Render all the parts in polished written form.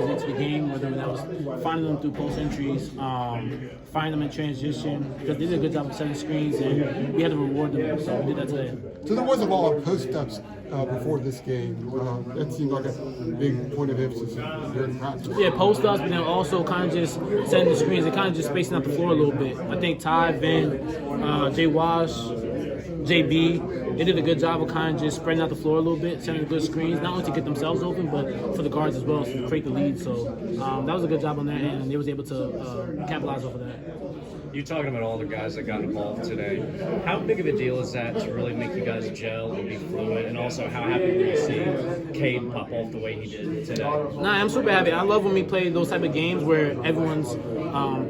into the game, whether that was finding them through post entries, finding them in transition, because they did a good job of setting screens, and we had to reward them. So we did that today. So there was a lot of post-ups before this game. That seemed like a big point of emphasis during practice. Yeah, post-ups, but then also kind of just setting the screens and kind of just spacing out the floor a little bit. I think Ty, Ben, Jay Wash, JB, they did a good job of kind of just spreading out the floor a little bit, setting good screens, not only to get themselves open, but for the guards as well, so to create the lead. So that was a good job on their end, and they was able to capitalize off of that. You're talking about all the guys that got involved today. How big of a deal is that to really make you guys gel and be fluid? And also, how happy were you to see Kade pop off the way he did today? Nah, I'm super happy. I love when we play those type of games where everyone's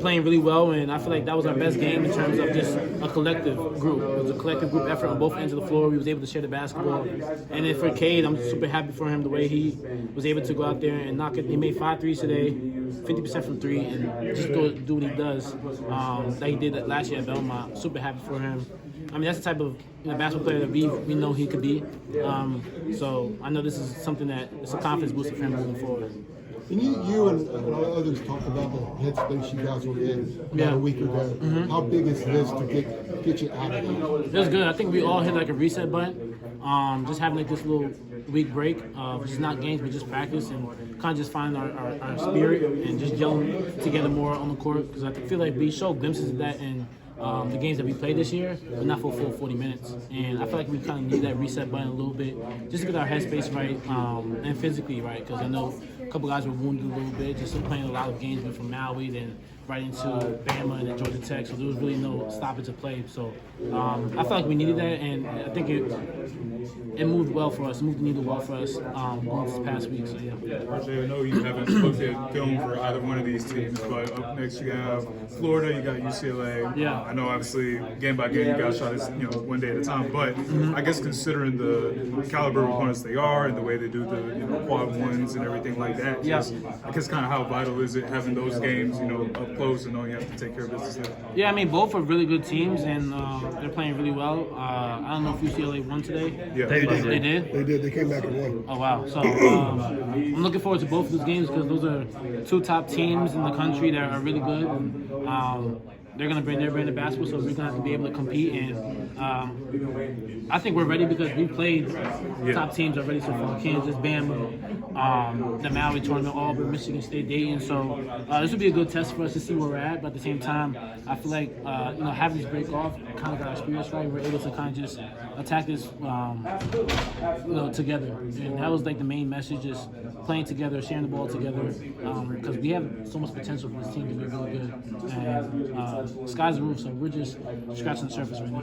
playing really well, and I feel like that was our best game in terms of just a collective group. It was a collective group effort on both ends of the floor. We was able to share the basketball. And then for Kade, I'm super happy for him the way he was able to go out there and knock it. He made 5 threes today, 50% from 3, and just do what he does. That he did last year at Belmont. Super happy for him. I mean, that's the type of basketball player that we know he could be. So I know this is something that it's a confidence booster for him moving forward. And you and others talked about the headspace you guys were in about a week ago. How big is this to get you out of it? It was good. I think we all hit like a reset button. Just having like this little week break, which is not games, but just practice and kind of just finding our spirit and just gelling together more on the court. Because I feel like we showed glimpses of that in the games that we played this year, but not for a full 40 minutes. And I feel like we kind of need that reset button a little bit just to get our headspace right and physically right. Because I know a couple guys were wounded a little bit, just playing a lot of games from Maui, then right into Bama and then Georgia Tech, so there was really no stoppage of play. So I felt like we needed that, and I think it moved well for us. It moved the needle well for us going this past week. So yeah. RJ, I know you haven't looked at film for either one of these teams, but up next you have Florida, you got UCLA. Yeah. I know obviously game by game you guys try this, one day at a time, but I guess considering the caliber of opponents they are and the way they do the quad ones and everything like that, I guess kind of how vital is it having those games, up close and knowing you have to take care of business there? Yeah, I mean, both are really good teams, and they're playing really well. I don't know if UCLA won today. Yeah, They did? They did. They came back and won. Oh, wow. So I'm looking forward to both of those games because those are 2 top teams in the country that are really good. And, they're going to bring their brand of basketball, so we're going to have to be able to compete. And I think we're ready because we played top teams already so far. Kansas, Bama, the Maui tournament, Auburn, Michigan State, Dayton. So this will be a good test for us to see where we're at. But at the same time, I feel like having this break off kind of got our spirits right. We're able to kind of just attack this together. And that was like the main message, is playing together, sharing the ball together, because we have so much potential for this team to be really good. And sky's the roof, so we're just scratching the surface right now.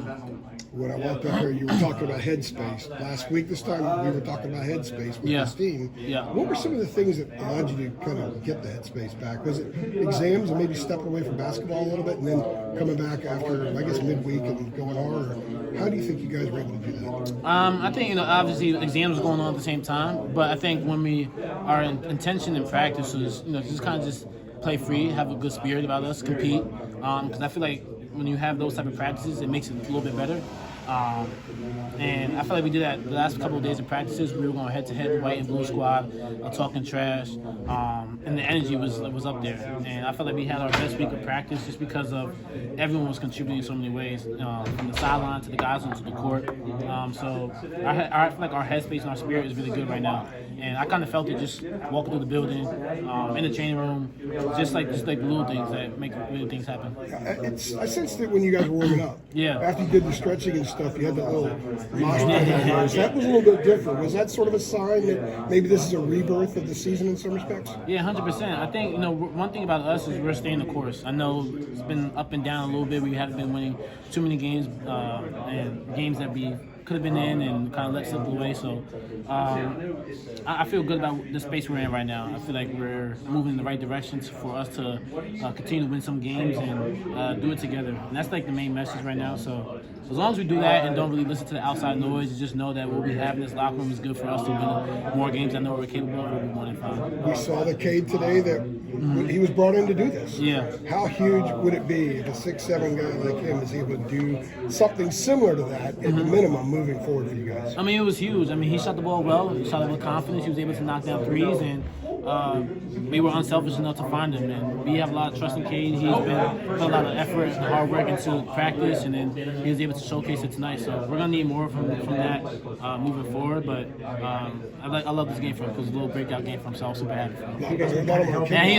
When I walked up here, you were talking about headspace. Last week, this time, we were talking about headspace with this team. Yeah. What were some of the things that allowed you to kind of get the headspace back? Was it exams and maybe stepping away from basketball a little bit and then coming back after, I guess, midweek and going hard? Or how do you think you guys were able to do that? I think, obviously exams were going on at the same time, but I think when our intention in practice was, just kind of just play free, have a good spirit about us, compete. Because I feel like when you have those type of practices, it makes it a little bit better. And I feel like we did that the last couple of days of practices. We were going head-to-head, the white and blue squad, talking trash, and the energy was up there. And I felt like we had our best week of practice just because of everyone was contributing in so many ways, from the sideline to the guys onto the court. So I feel like our headspace and our spirit is really good right now. And I kind of felt it just walking through the building, in the training room, just like the little things that make real things happen. I sensed it when you guys were warming up. Yeah. After you did the stretching and stuff, you had that little mosh pit afterwards. That was a little bit different. Was that sort of a sign that maybe this is a rebirth of the season in some respects? Yeah, 100%. I think, one thing about us is we're staying the course. I know it's been up and down a little bit. We haven't been winning too many games, and games that we could have been in and kind of let slip away. So I feel good about the space we're in right now. I feel like we're moving in the right directions for us to continue to win some games and do it together. And that's like the main message right now. So as long as we do that and don't really listen to the outside noise, and just know that what we have in this locker room is good for us to win more games. I know we're capable of. We'll be more than fine. We saw the Kade today that he was brought in to do this. Yeah. How huge would it be if a 6'7" guy like him is able to do something similar to that at the minimum moving forward for you guys? I mean, it was huge. I mean, he shot the ball well. He shot it with confidence. He was able to knock down threes, and we were unselfish enough to find him, and we have a lot of trust in Kade. He's been put a lot of effort and hard work into practice, and then he was able to showcase it tonight. So we're gonna need more from that moving forward. But I love this game for him because it's a little breakout game for him. So I'm super happy for him. You guys are a lot of And he